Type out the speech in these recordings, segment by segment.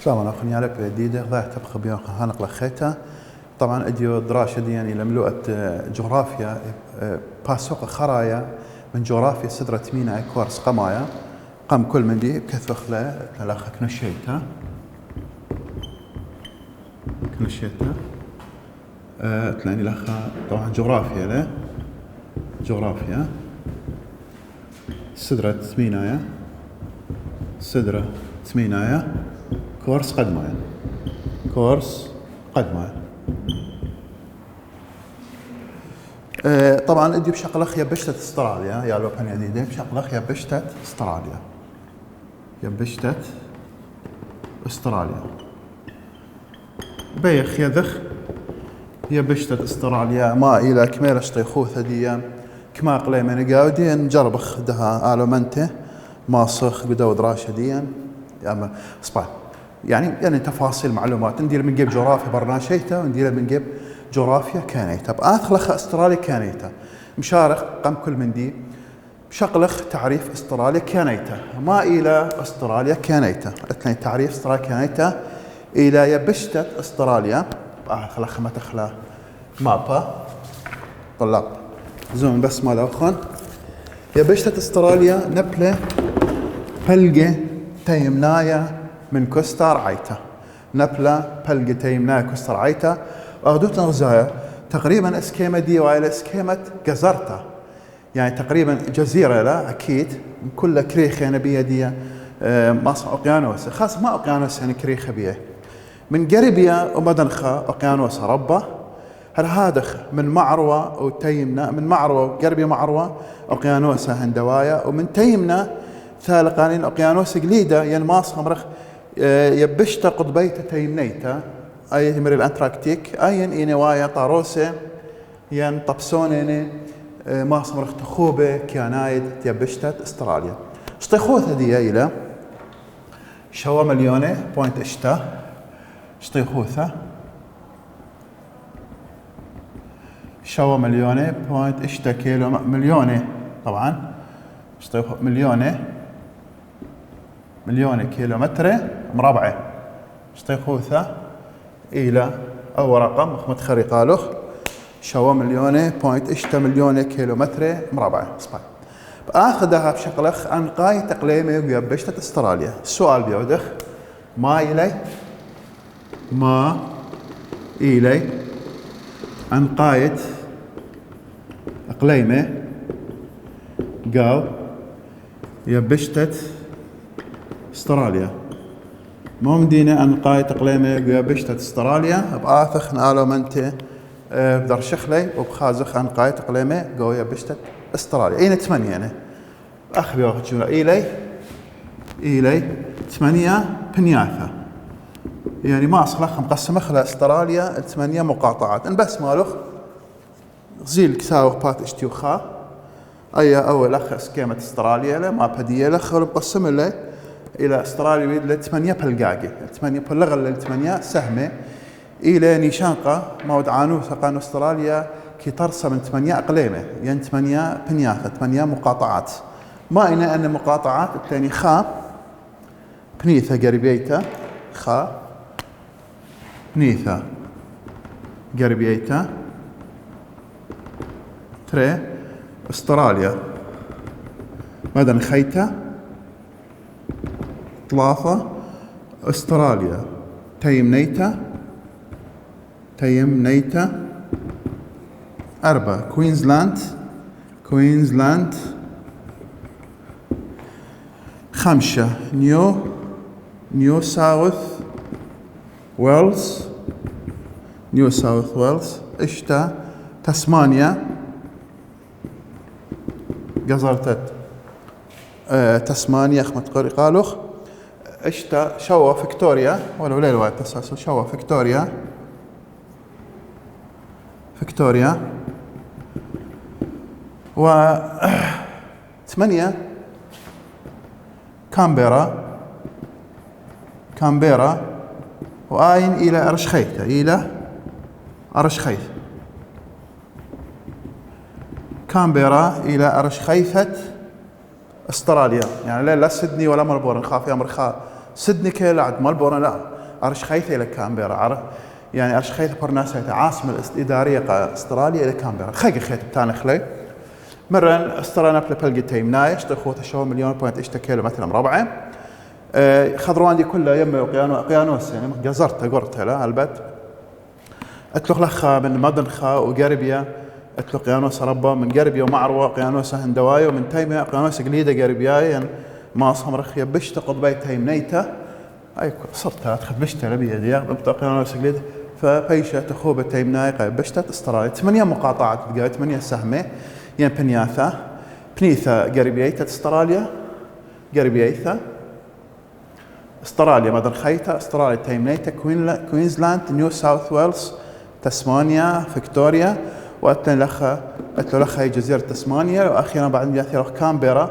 سلام أخواني على جديدة ضاع تبقى بيوم هنقل خيتا. طبعا أديو دراسة دي يعني لملوءة جغرافيا باسوق خرايا من جغرافيا سدرة مينا كورس قمايا قام كل من دي كثخ له تلاخ كنشيتا تلاني لخا طبعا جغرافيا له جغرافيا سدرة مينايا كورس قدمايا طبعا ادي بشقلخ يبشتت استراليا يا لو كان جديده بشقلخ يبشتت استراليا بيخ يذخ يبشتت استراليا ما الى كميل شطيخوث دي كما قلي من قاودي نجربخ دها الو منته ماسخ بدو دراسه دي يعني صباح يعني تفاصيل معلومات ندير من جيب جغرافيا برناشيتا وندير من جيب جغرافيا كانيتا بآخلخ استراليا كانيتا مشارق قم كل من دي بشقلخ تعريف استراليا كانيتا ما إلى استراليا كانيتا اثنين تعريف استراليا كانيتا إلى يبشتت استراليا بآخلخ ما تخلا مابا طلاب زوم بس ما لوخون يبشتت استراليا نبلة بلقة تيمنايا من كستار عيتا نبلة بلقة تيمنايا كستار عيتا أخذتنا غزايا تقريبا اسكيمة دي وإلى اسكيمة جزرتا يعني تقريبا جزيرة لا أكيد كل كريخة نبيه دي مصر أوقيانوس خاص ما أوقيانوس يعني كريخة بيه من قريبيا ومدنخة أوقيانوس ربه هل هادخ من معروة وتيمنا من معروة قربيا معروة أوقيانوس هندوايا ومن تيمنا ثالقانين أوقيانوس قليدة ين ماس خمرخ يبشت قطبيت تيمنيتا أي مري الأنتراكتيك أين إنوايا طاروسة ين طبسونين ما صمرخ تخوبة كيانايد يبشتت استراليا شطيخوثة دي إلى شوا مليونة بوينت اشتا شطيخوثة شوا مليونة بوينت اشتا كيلو مليونة طبعا شطيخوثة مليونة كيلومتر مربعة شطيخوثة إلى أو رقم متخري قالوخ شوا مليونة بوينت اشتا مليونة كيلومتر مربعة صباح بآخذها بشكلخ أنقاي تقليمي ويبشتت استراليا السؤال بيودخ ما إلي أنقايت أقليمي قاو يبشتت استراليا مو مدينة أنقاي تقليمي يبشتت استراليا بآثخ نالو منتي بدر شخلي وبخازخ أنقاي تقليمي قو يبشتت استراليا أين 8 يعني أخبي واخد شو إيلي 8 بنياثة يعني ما أصلخ مقسمة خلا استراليا 8 مقاطعات إن بس مالوخ غزيل كساوخ بات اشتيوخا أي أول أخ سكيمة استراليا له ما بديه له خل مقسم له إلى استراليا ل 8 بلقاقي 8 بلغل ل 8 سهمة إلى نيشانقة مود عانوثة قانو استراليا كي ترسى من 8 أقليمة يعني 8 بنياثة 8 مقاطعات ما إنا أن مقاطعات الثاني خا بنيثة قريبيتا خا بنيثة قريبيتا تري استراليا ماذا نخيتا 3 استراليا تيمنيتا 4 كوينزلاند 5 نيو ساوث ويلز اشتا تسمانيا قزرتت تسمانيا خمت قري قالوخ اشتا شوا فيكتوريا ولو ليل وايد تساسو شوا فيكتوريا و 8 كامبيرا وآين إلى أرشخيث كامبيرا إلى أرشخيثة استراليا يعني لا سيدني ولا ملبورن خاف يا مرخا سيدني كي لعد ملبورن لا أرشخيثة إلى كامبيرا، يعني أرشخيثة برناسيتا عاصمة الإدارية أستراليا إلى كامبيرا خيق خيط بتانا خلي مرن أستراليا نبلة بلقي تيمنايش تخوت شو مليون بوينت إشتكيلو مثلا مربعة خضروان دي كلها يم قيانوس يعني جزرتها قرتها لا البت أتلق لخا من مدنخا وقربيا أتلق قيانوس ربا من قربيا ومعروة قيانوس هندواي ومن تيمية قيانوس قليدة قربياي يعني ما أصهم رخية بشت قضبي تيمنيته أي صرتها أخذ بشتة لبيا دي بمتى قيانوس قليدة فبيشة تخوبة تيمناي بشتة استراليا 8 مقاطعات تلقى 8 سهمة يعني بنياثا بنيثا قربيايتا استراليا قربيايتا استراليا مدنخيتا استراليا تيمنيتا كوينزلاند نيو ساوث ويلز تسمانيا فيكتوريا وأتلو لخا جزيرة تسمانيا وأخيرا بعد مياثير كامبيرا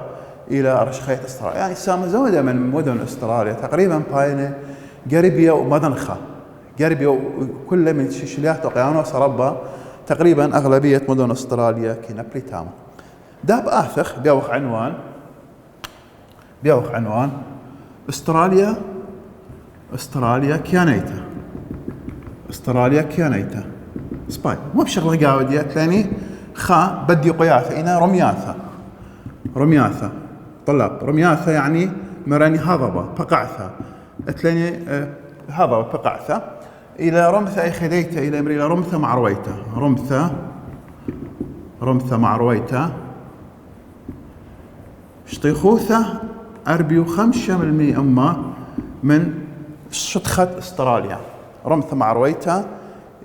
إلى أرشخيت استراليا يعني سام زودة من مدن استراليا تقريبا باينة قربية ومدنخة قربية وكل من شيشليات وقيانوس ربا تقريبا أغلبية مدن استراليا كينابلي تاما داب آثخ بيوخ عنوان استراليا كيانيتا سباي مو بشغله قاودية تلاني خا بدي قياثة إنا رمياثة طلاب رمياثة يعني مراني هضبة بقعثة تلاني هضبة بقعثة إلى رمثة أي خديته إلى إلى رمثة مع رويته شطيخوثة 45% أما من شطخة استراليا رمثة مع رويته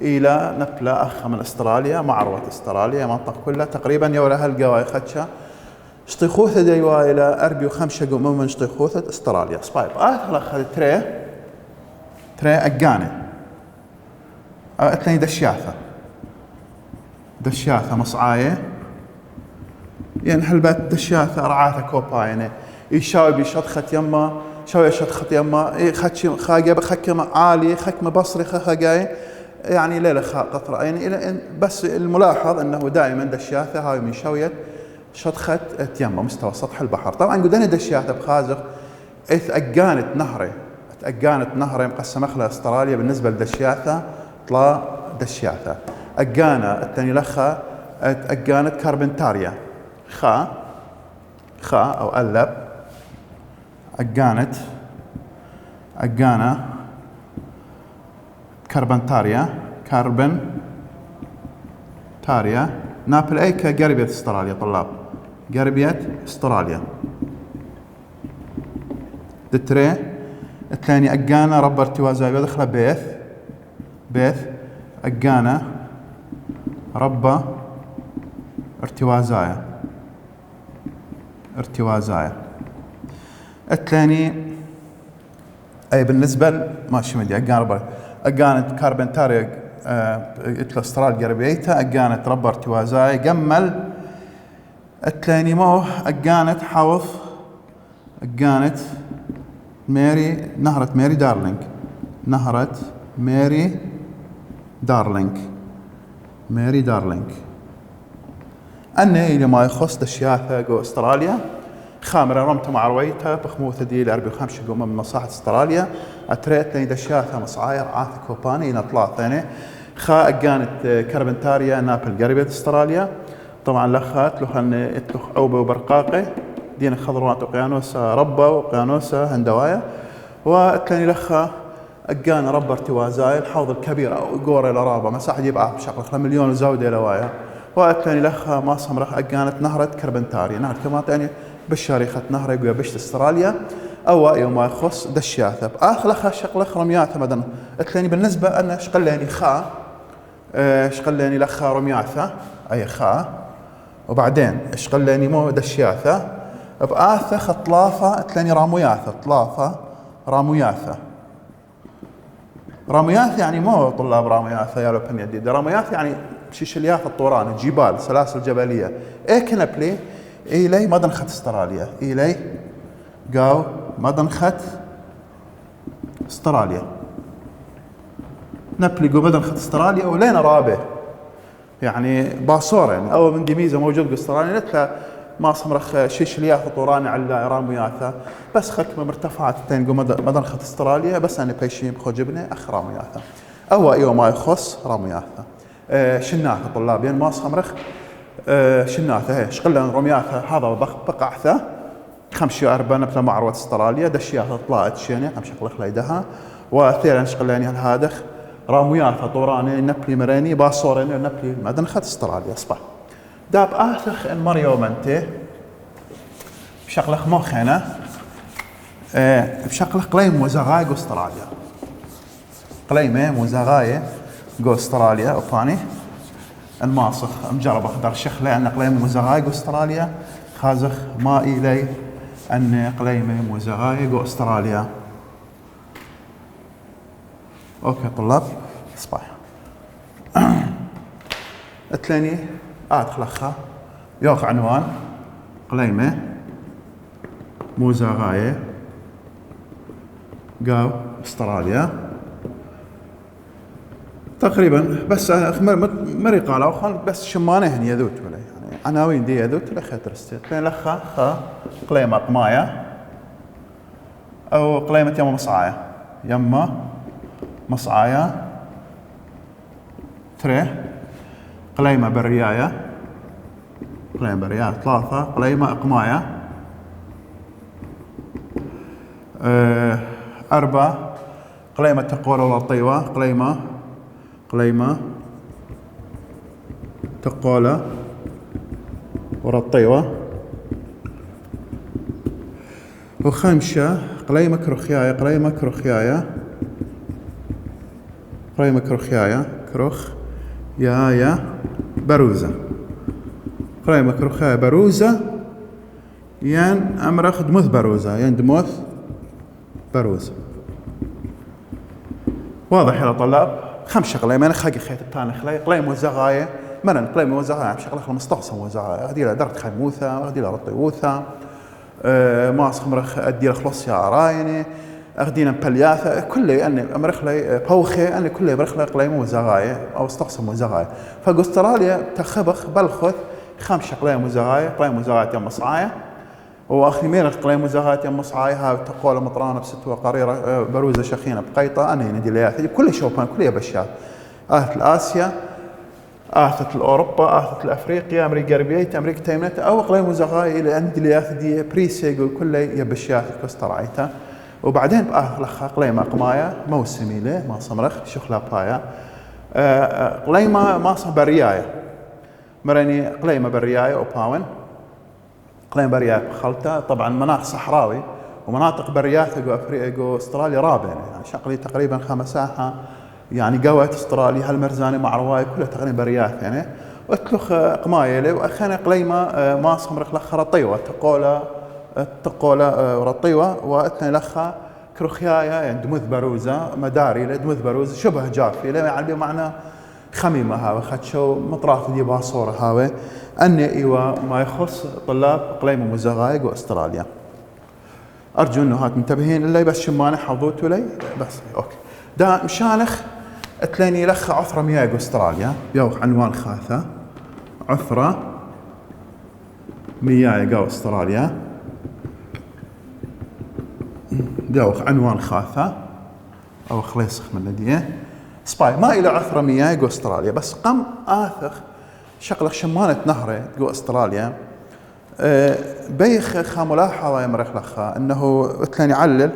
إلى نبلة أخ من استراليا مع روية استراليا منطقة كلها تقريبا يولا هالقواي خدشة شطيخوثة ديوا إلى 45% من شطيخوثة استراليا سبايب آخر أخذ تري أقاني أتلاني دشياثة مصعاية يعني هالبات دشياثة رعاثة كوبا يعني يشاوي بشطخة يما شوية شطخة يما خدش خاقة خكمة عالي خكمة بصري خاقاي يعني ليلة قطرة يعني بس الملاحظ أنه دائما دشياثة هاي من شوية شطخة يما مستوى سطح البحر طبعا قدني دشياثة بخازق أقانت نهري مقسمة خلال استراليا بالنسبة لدشياثة طلع دشياثة أقانا الثاني لخا أقانت كاربنتاريا خا أو ألب أقانا كاربنتاريا نابل أيكا قربية استراليا طلاب قربية استراليا دتري الثاني أقانا رب ارتوازاي ودخله بيث أقانا رب ارتوازايا الثاني أي بالنسبة ماشي مدي أقانت كاربنتاريا إتلا استراليا قربيتها أقانت رب ارتوازايا قمل الثاني مو أقانت حوض أقانت نهرة ماري دارلينج أني إلى ما يخص دشياثة جو استراليا خامرة رمت مع رويتها بخموثة دي ل 45 من مصاحة استراليا أتريت لي دشياثة مصعاير عاث كوباني نطلع ثاني خا أقانت كاربنتاريا نابل قريبة استراليا طبعا لخات لخن اتلخ عوبة وبرقاقة دينا خضروات وقيانوسة ربة وقيانوسة هندوايا والثاني لخا أقان ربة ارتوازاي الحوض الكبير أو قوري لرابة مساحة يبقى بشكل مليون زودة لوايا والثاني لخا ما صمرخ أقانت نهرة كاربنتاريا نهر كمان يعني بالشارخة نهر يقوى بشت استراليا أو يوم يخص دشياثة آخر لخا شقلخ رمياثة مدن الثاني بالنسبة أنا شقلاني شقلاني لخا رمياثة أي خا وبعدين شقلاني مو دشياثة بآثة خطلافة الثاني راموياثة يعني مو طلاب راموياثة يا لبن يديد راموياثة يعني شيشلياث الطوران الجبال سلاسل جبلية كنبلي إلي مدنخة استراليا إلي قاو مدنخة استراليا نبلي مدنخة استراليا ولين رابه يعني باصورين أو من دميزة موجود باستراليا نتلا ما صمرخ شيش لياث طوراني على رامياثا بس خك مرتفعات تنقو مدنخة استراليا بس أنا بيشيم خجبني أخ رامياثا أو أيوة ما يخص رامياثا شناثة طلابين ما صمرخ شناثة هي شقلنا رمياثة هذا بقعثة خمشي أربعة نبتة معروة استراليا دشياثة طلعت شيني خمشي قلق ليدها وثيرا شقلاني الهادخ رامياثة طوراني نبلي مريني باصوريني نبلي مدنخة استراليا صباح داب آثخ إن مريو منتي بشقلق موخينا بشقلق قليم وزغاي استراليا قليمة وزغاي جو استراليا وفاني الماسخ مجرب اخدر شخله ان قليمة وزغاي استراليا خازخ ما الي ان قليمة وزغاي جو استراليا. اوكي طلاب صباح اتلاني ادخلخها يوخ عنوان قليمة وزغاي جو استراليا تقريبا بس مري قالوا خل بس شمانه هني يذوت ولا يعني عناوين دي يذوت ولا خاطر استيت بين لخا خا قليمة قماية او قليمة يما مصعاية يما مصعاية تري قليمة برياية قليمة برياية ثلاثة قليمة قماية أربعة قليمة تقول ولا طيوة قليمة تقول ورا الطيوة وخمسة قليمة كروخياية بروزة قليمة كروخياية بروزة ين أمرخ دموث بروزة ين دموث بروزة واضح يا طلاب خمس قليمة أنا خاقي خيط التاني قليمة وزغاية مرن قليمة وزغاية مش شغلة مستقصم وزغاية أدي له درت خيموثة أدي له رطيوثة ما أسخمرخ أدي له خلص يا عرايني أخدينا بلياثة كل أني أمرخ لي بوخي أني كل برخ لي قليمة وزغاية أو استقصم وزغاية فأستراليا تخبخ بلخث خمس قليمة وزغاية يم مصعاية واخي مين قليم وزغات يم مصعاي هاي تقول مطرانه بست وقريره بروزه شخينه بقيطه انا ندي لياثي كل شوبان كل بشات اهت الاسيا اهت الاوروبا اهت الافريقيا امريكا غربيه امريكا تيمنت او قليم وزغاي الى عند لياثي دي بريسيغ كل يبشات كسترايته وبعدين باخر لخ قليمه قمايه موسمي له ما صمرخ شخلا بايا قليمه ما صبريايه مرني قليمه بريايه وباون قليم بريات بخلطة طبعا مناخ صحراوي ومناطق بريات جو استراليا رابع يعني شقلي تقريبا خمساحة يعني قوة استراليا هالمرزاني مع رواي كلها تقريبا بريات يعني واتلخ قمايلي واخانا قليمة ما صمرخ لخ رطيوة تقولة رطيوة واتنا لخ كروخيايا يعني دموث بروزة مداري دموث بروزة شبه جافي يعني بمعنى خميمة هاوي خدشو مطرات دي باصورة هاوي أني إيوا ما يخص طلاب قليمة وزغايق وأستراليا أرجو أنه هات منتبهين اللي بس شمانة حظوتوا لي بس أوكي دا مشانخ اتلاني لخ عثرة مياق أستراليا يوخ عنوان خاثة عثرة مياق أستراليا يوخ عنوان خاثة أو خليصخ من الديه سباي ما إلى عثرة مياه جو أستراليا بس قم آثخ شقلق شمانة نهرة جو أستراليا بيخ خاملاحظة يمرخ لخا إنه اتلاني علل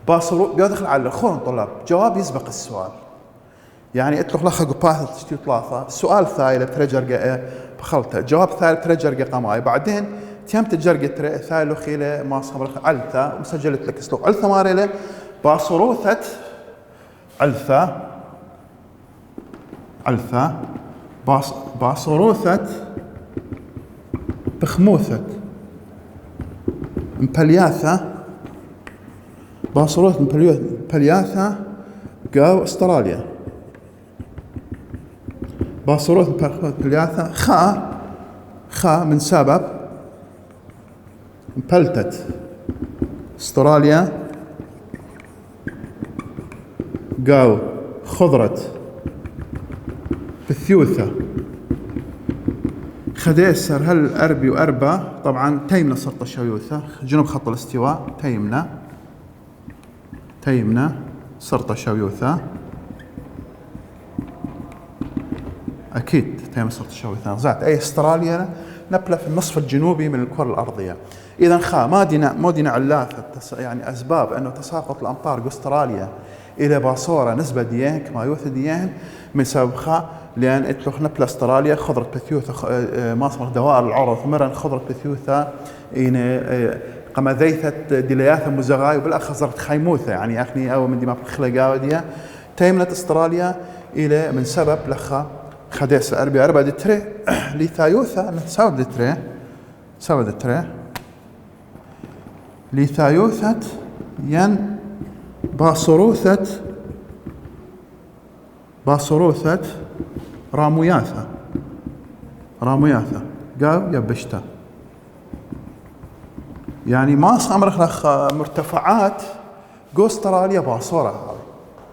باصرو بيدخل علل خون طلاب جواب يسبق السؤال يعني اتلخ لخا قباثة تشتي ثلاثة سؤال ثايل بترجر بخلطة جواب ثايل بترجر قماي بعدين تيم تجرق ثايل خيله ما صبرخ علثة وسجلت لك سلوك علثة ماريله باصروثة علثة باصروثة بخموثة مبلياثة باصروثة مبلياثة قاو استراليا باصروثة مبلياثة خا من سبب مبلتت استراليا قاو خضرة بثيوثة خديسر هل أربي وأربا طبعا تيمنا سرطة شويوثة جنوب خط الاستواء تيمنا سرطة شويوثة أكيد تيمنا سرطة شويوثة زعت أي استراليا نبلة في النصف الجنوبي من الكرة الأرضية. إذا مودنا علاثة يعني أسباب أنه تساقط الأمطار باستراليا إلى باصورة نسبة ديان كما يوث ديان من سبب لأن اتلوخ نبلة استراليا خضرة بثيوثة ماصمر دوائر العرض مرن خضرة بثيوثة إن قما ذيثة دلياثة مزغاي وبالأخ خزرت خيموثة يعني أخني أو من دماغ الخلقاوة دي تيمنة استراليا إلى من سبب لخا خديس أربع دتري لثايوثة سبب دتري لثايوثة ين باصروثة راموياثة قال يبشتا يعني ما أمرخ لخ مرتفعات جو استراليا باصورة هاي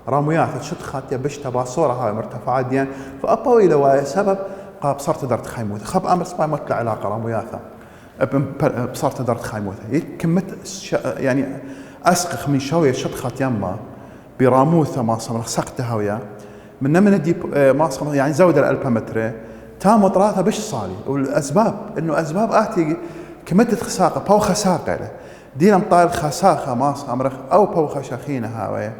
راموياثة شتخات يبشتا باصورة هاي مرتفعات ديان فأبوا إلى واي سبب قاب صارت درت خيموثة خب أمر سباي متلا علاقة راموياثة بصارت درت خيموثة كمت يعني أسقخ من شوية شتخات يما براموثة ما صمرخ سقتها ويا من دي ما صمرخ يعني زود الألبامتر تام وطراثة بش صالي والأسباب إنه أسباب آتي كمت خساقة باو خساقة له دينا مطال خساقة ما صمرخ أو باو خشاخينة هاوية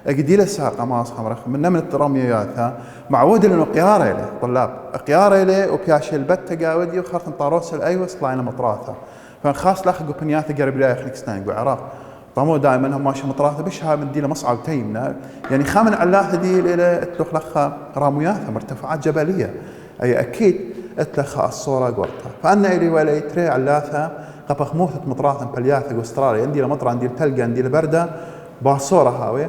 أجدي له ساقة ما صمرخ من التراميات معود إنه قيارة له طلاب قيارة له وبياش البت جاودي وخاصة طاروس الأيوة صلاينا مطراثة فخاص لاخ قبنيات قرب لا يخليكستان عراق طمو دائما هم ماشي مطراثة بش ها من ديله مصعب تيمنا يعني خامن علاثة دي إلى اتلخ لخ راموياثة مرتفعات جبلية أي أكيد اتلخ الصورة قرطة فأنا إلي ولا يتري علاثة قبخ موثة مطراثة بلياثة أستراليا عندي لمطرة عندي لتلقى عندي لبردة باصورة هاوي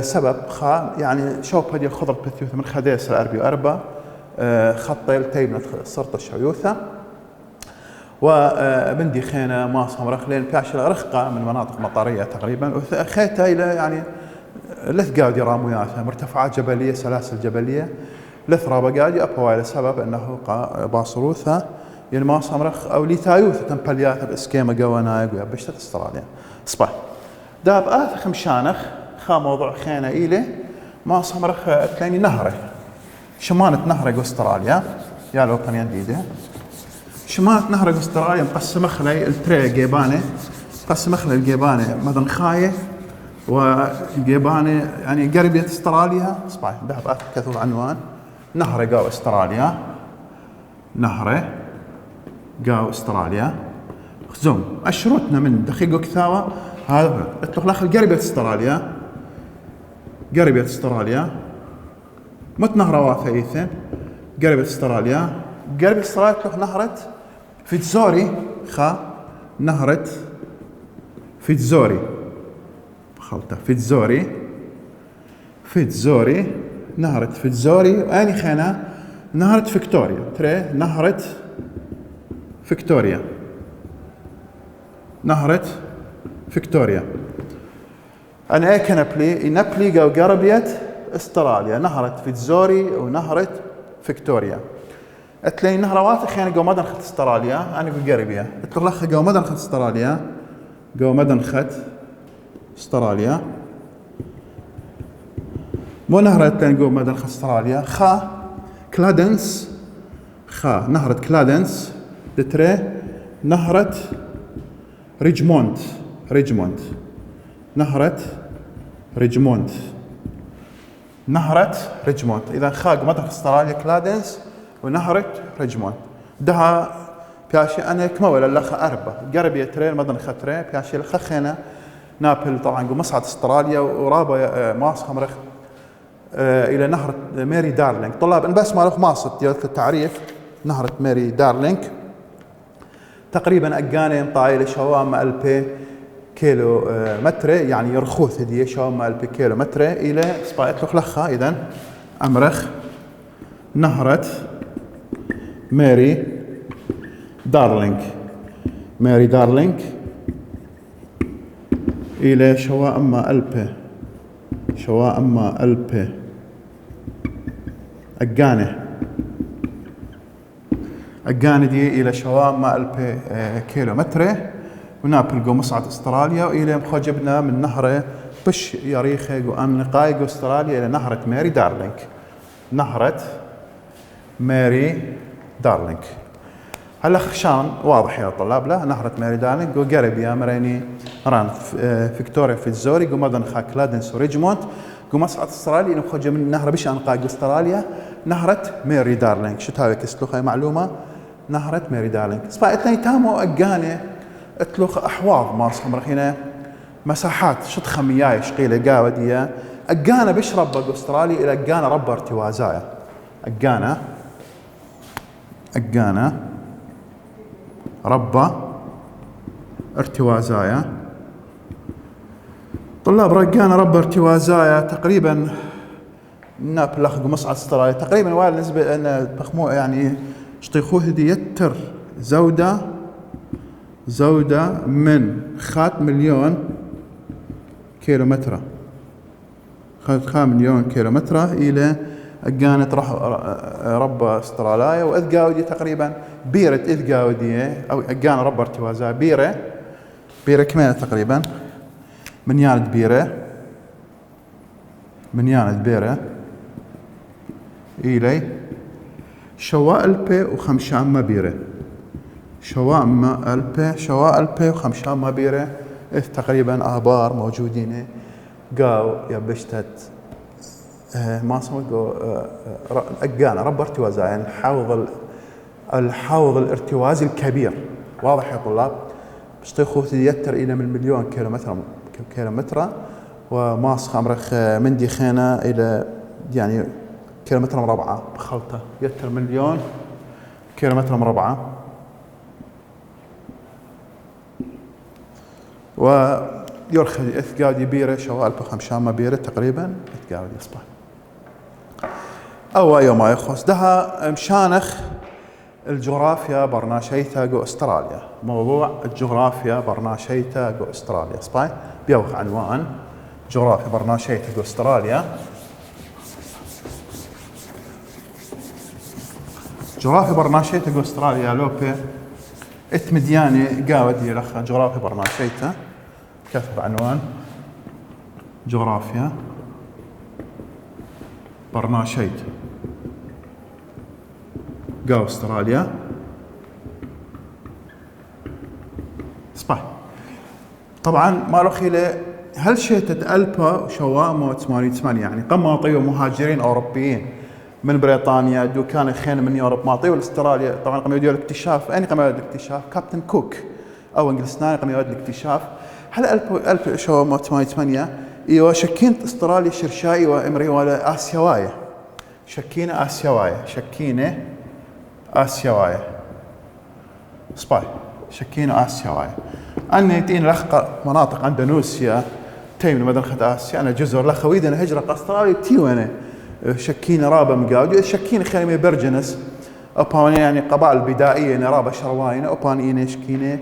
سبب خا يعني شوف هذه الخضرة بثيوثة من خديس الأربي وأربا خطي التيمنة صرت الشعيوثة وبندي خينا ما صمرخ لين بياش رخقة من مناطق مطرية تقريبا خيتها إلى يعني لث قاودي راموياتها مرتفعات جبلية سلاسل جبلية لث رابا قاودي أبوا إلى سبب أنه باصروثها يعني ما صمرخ أو لثايوثة تنبلياتها بإسكيمة قوانا يقويا بشتة استراليا صباح داب آثخ مشانخ خا موضوع خينا إلي ما صمرخ تلاقي نهره شمانة نهره استراليا يا لو كان يديده شمالة نهر استراليا مقسمة خلي التري جيبانة مقسمة خلي الجيبانة مدن خاية وجيبانة يعني قريبية استراليا صباح ذهب كثر عنوان نهر قاو استراليا نهر قاو استراليا خزوم أشروتنا من دقيقة كثاوة هذا اطلق لخ قريبية استراليا مت نهر واثيثن قريبية استراليا اطلق نهرت فيتزوري نهرت فيتزوري خلطة فيتزوري نهرت فيتزوري واني خينا نهرت فيكتوريا ترى نهرت فيكتوريا انا ايك نبلي قاو قربيت استراليا نهرت فيتزوري ونهرت فيكتوريا اتلي نهروات خينا قو مدن خت استراليا انا قو قربيا اتلو لخ قو مدن خت استراليا مو نهرت قو مدن خت استراليا نهرة كلادنس دتري نهرة ريجمونت نهرة ريجمونت اذا قو مدن خت استراليا كلادنس ونهرة ريجمونت دها بياشي أنا كمولا لخ أربع قربية ترين مدن خطرة بياشي لخ خينا نابل طبعا مصعد استراليا ورابا ماس خمرخ إلى نهر ماري دارلينج طلاب إن بس مالوخ ماصد يلت التعريف نهر ماري دارلينج تقريبا أجاني طايل شوام ألبي كيلو متر يعني يرخوث هدية شوام ألبي كيلو متر إلى سبايت لخ لخا إذن أمرخ نهرة ماري دارلينج إلى شواء أما ألبي أجاندي إلى شوام ما ألبي كيلومتر ونابلقو مصعد أستراليا وإلى خجبنا من نهر بش يريخي وأنقايق أستراليا إلى نهرة ماري دارلينك. نهرة ماري دارلينك هلا خشان واضح يا طلاب له نهرة ماري دارلينك وقرب يا مريني ران فيكتوريا في الزوري ومدن خاكلادنس وريجمونت ومصعد أستراليا إنه خجب من نهر بش أنقايق أستراليا نهرة ماري دارلينك. شو تاوي كسلوخ هاي معلومة نهرة ماري دارلينك سبايتني تامو أجاني اتلوخ أحواض ماس خمرخينا مساحات شط خمياي شقيلة قاودية أجانا بيشرب أستراليا إلى أجانا رب ارتوازايا أجانا رب ارتوازايا. طلاب رجانا رب ارتوازايا تقريبا نابلخ مصعد أستراليا تقريبا وال نسبة أن بخمو يعني شطيخوه دي يتر زودة من 5 مليون كيلومتر 5 مليون كيلومتر إلى أجانت رب أستراليا وإذ تقريبا بيرة إذ أو أجان رب ارتوازا بيرة كمان تقريبا من ياند بيرة إلى شواء ألبي وخمشام بيرة شواء ألبي وخمشام بيرة إذ تقريبا آبار موجودين قاو يبشتت ما اسمه أجانا رب ارتوازا يعني الحوض الارتوازي الكبير. واضح يا طلاب بشتيخو يتر إلى من مليون كيلومتر وماس خمرخ من دي خينا إلى يعني كيلومتر مربعة بخلطة يتر مليون كيلومتر مربعة ويرخي إثقادي بيرة شوال بخمشامة بيرة تقريبا إثقادي يصبح أو يوم يخص دها مشانخ الجغرافيا برناشيتا جو أستراليا. موضوع الجغرافيا برناشيتا جو أستراليا صباي بيوخ عنوان جغرافيا برناشيتا جو أستراليا. جغرافيا برناشيتا جو أستراليا لوبي اتمدياني قاودي لخ جغرافيا برناشيتا كتب عنوان جغرافيا برناشيتا جو أستراليا صباي. طبعا ما رخيله هل شيتت ألبا وشوام و88 يعني قماطي ومهاجرين أوروبيين من بريطانيا دو كان خين من يوروب ماطي والاستراليا طبعا قام يوديو الاكتشاف اني قام يوديو الاكتشاف كابتن كوك او انجلسناني قام يوديو الاكتشاف هل ألبا شوام و88 ايوا شكين استراليا شرشاي وامري ولا اسيوايه شكينه اسيوايه سباي شكينه اسيوايه اني تين لخ مناطق اندونيسيا تيم مدنخة اسيا انا جزر لخويدنا هجره استراليا تيوانا شكينه رابه مقاود شكينه خيمه برجنس اوبان يعني قبائل بدائيه نرابه شرواينه اوبان اينه شكينه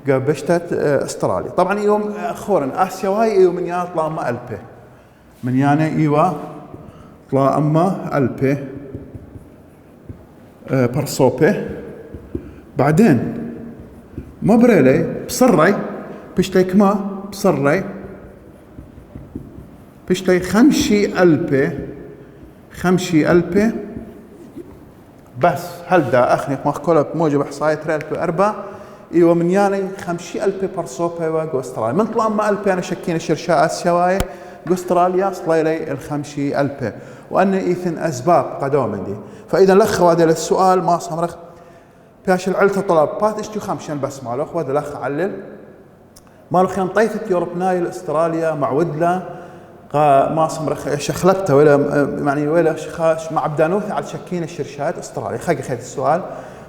قبشتت استراليا. طبعا يوم اخورا اسيواي يوم من يطلع ما البه من يعني ايوا طلع اما البه برصوبه بعدين ما بريلي بصري بشتيك ما بصري بشتي خمشي ألبي بس هل دا أخني مخكولة بموجب إحصائيات ريال بأربعة إيوه من يعني 50,000 برصوبة وجو أستراليا من طلع ما ألبي أنا شكين الشرشاء آسيوية جو أستراليا صليلي 50,000 وأن إيثن أسباب قدوم دي. فإذا لخ هذا السؤال ما صمرخ باش العلته طلب بات اشتو خمشين بس مالوخ وهذا لخ علل مالوخ ينطيثت يوروب نايل أستراليا مع ودلا ما صمرخ شخلبته ولا يعني ولا شخاش مع بدانوث على شكين الشرشات أستراليا خاقي خيت السؤال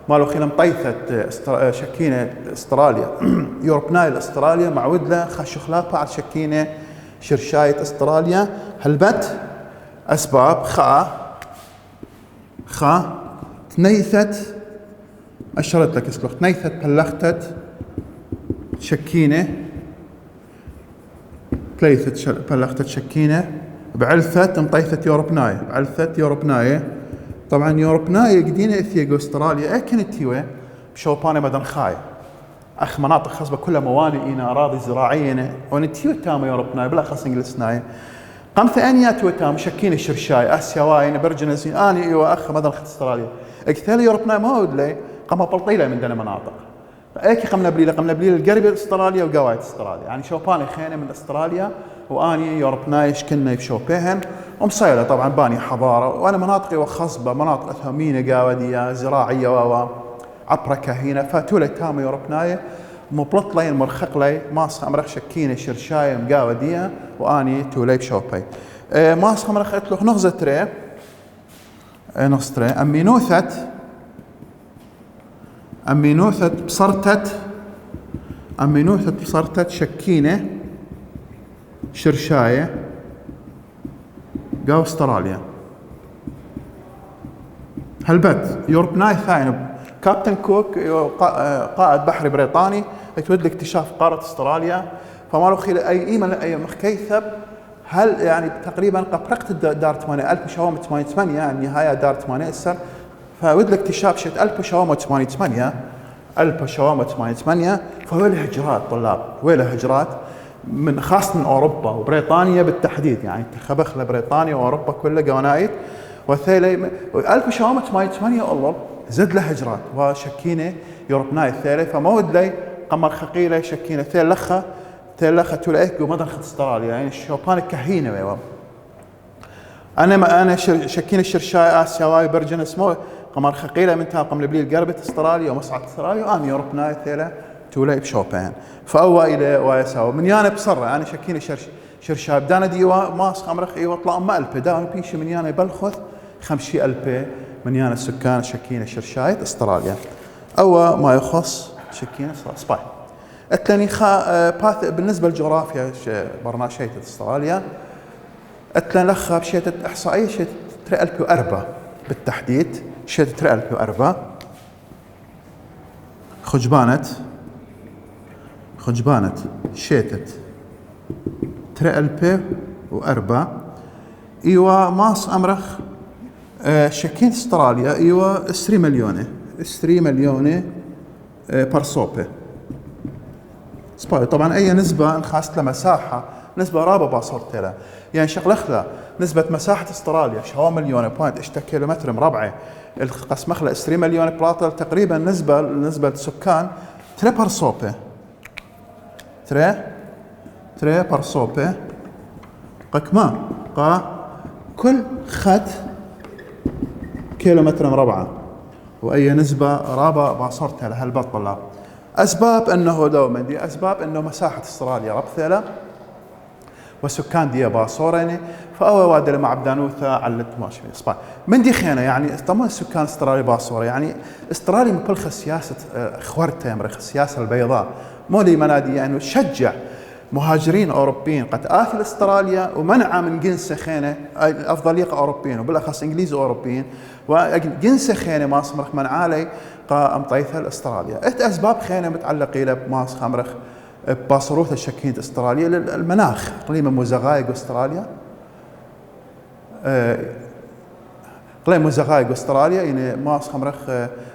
مالو خينا مطيثت شكينة استراليا يوروب نايل استراليا مع ودلا خش خلافة على شكينة شرشاية استراليا هلبت أسباب تنيثت أشرت لك اسلوخ تنيثت بلختت شكينة بلختت شكينة بعلثت مطيثت يوروب نايل بعلثت يوروب نايل طبعا يوروبناي قدينا إثيو أستراليا أكن تيوه بشوباني بدن خاي أخ مناطق خصبة كلها موانئ إنا أراضي زراعية ونتيو تام يوروبناي بالأخص إنجلسناي قام ثانيات وتام شكين الشرشاي آسيواي برجنزين أنا إيوه أخ مدن خت أستراليا اكثر يوروبناي ما هو لي قام بلطيلة من دنا مناطق ايكي قمنا بليله القرب استراليا وقوايد استراليا يعني شوباني خينه من استراليا واني يوروبنايش كنا بشوبيهن ومصيله طبعا باني حضاره وانا مناطقي وخصبه مناطق ثمينه قاوديه زراعيه عبركه هنا فاتولي تام يوروبناي مبلط لي مرخق لي ماس امرخ شكينه شرشايه مقاوديه واني تولي بشوبي ماس امرخ له نغزه تري نص تري أمينوثة بصرتت شكينة شرشاية قاو استراليا هالبت يوروبناي ثاين كابتن كوك قائد بحري بريطاني يتود لاكتشاف قارة استراليا فما له خيل أي إيمن أي مخكيثب هل يعني تقريبا قبرقت دار 8000 شوام 88 يعني نهاية دار 8 السر فود الاكتشاف شت 1788 فويله هجرات طلاب ويله هجرات من خاصة من أوروبا وبريطانيا بالتحديد يعني خبخ لبريطانيا وأوروبا كلها قوانايت وثيلي 1788 الله زد له هجرات وشكينة يوروبناي الثالث فما ود لي قمر خقيلة شكينة ثيل لخة تولئك ومدن خط استراليا يعني الشوبان كهينة ويوم أنا شكينة الشرشاي آسيواي برجن اسمه قمر خقيلة من تاقم لبلي القربة استراليا ومصعد استراليا وأنا يوروبناي ثيلة تولي بشوبان فأوى إلى ويساوي من يانا بصرة أنا شكينة شرشاي بدانا ديوا ماس خمرخ إيوة طلع ما ألبي داون بيش من يانا يبلخذ 50,000 من يانا السكان شكينة شرشاي استراليا أوى ما يخص شكينة سباي الثاني بالنسبة للجغرافيا برناشية استراليا الثاني لخا بشيت إحصائية شيت 3004 بالتحديد شيت 3004 خجبانت شيتت 3004 ايوا ماس امرخ شكين استراليا ايوا 3 مليون برصوبه سباي طبعا اي نسبه خاصه لمساحه نسبه رابه باصورتها يعني شغلخله نسبه مساحه استراليا شو مليون بوينت اشتا كيلومتر مربع القسمخله 3 مليون بلاطه تقريبا نسبه السكان 3 برصوبه 3 برصوبه قكما كل خط كيلومتر مربع واي نسبه رابه باصورتها لهالبطله اسباب انه دوما دي اسباب انه مساحه استراليا ربثله والسكان دي باصورين فاول وادي مع بدانوثا علت ماشي صبا من دي خيانه يعني طبعا السكان استراليا باصوره يعني استراليا مبلخ سياسه خورته مرخ السياسه البيضاء مو لي منادي يعني تشجع مهاجرين اوروبيين قد اثل استراليا ومنع من جنس خيانه افضليه اوروبيين وبالاخص انجليز اوروبيين وجنس خيانه ما صمرخ من علي قام طيثل استراليا اسباب خيانه متعلقه الى ماس خمرخ باصروث الشكين استراليا المناخ اقليم موزغايق استراليا اقليم موزغايق استراليا يعني ماس خمرخ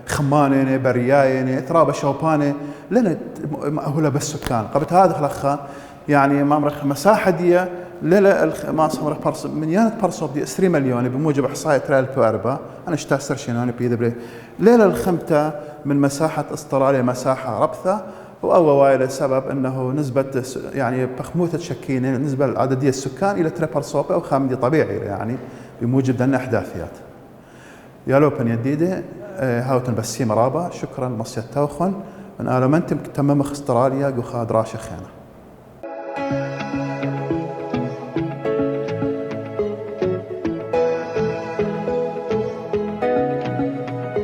خمانه بريايه ترابه شوبانه لنا مأهوله بالسكان قبل هذا خلخه يعني مامرخ مساحه دي لا ماس خمرخ من يانت برصوب دي 3 مليون بموجب احصائيه 3004 انا اشتاسر شنو بيد بري ليله الخمته من مساحه استراليا مساحه ربثه واول وايد السبب انه نسبه يعني بخموثه شكينه نسبه العدديه السكان الى 3 برصوب او خامدي طبيعي يعني بموجب لنا احداثيات يا لوبن يديده هاوتن بسيم رابا شكرا مصيت توخن من آلمنتم تممخ استراليا قخاد راشخينه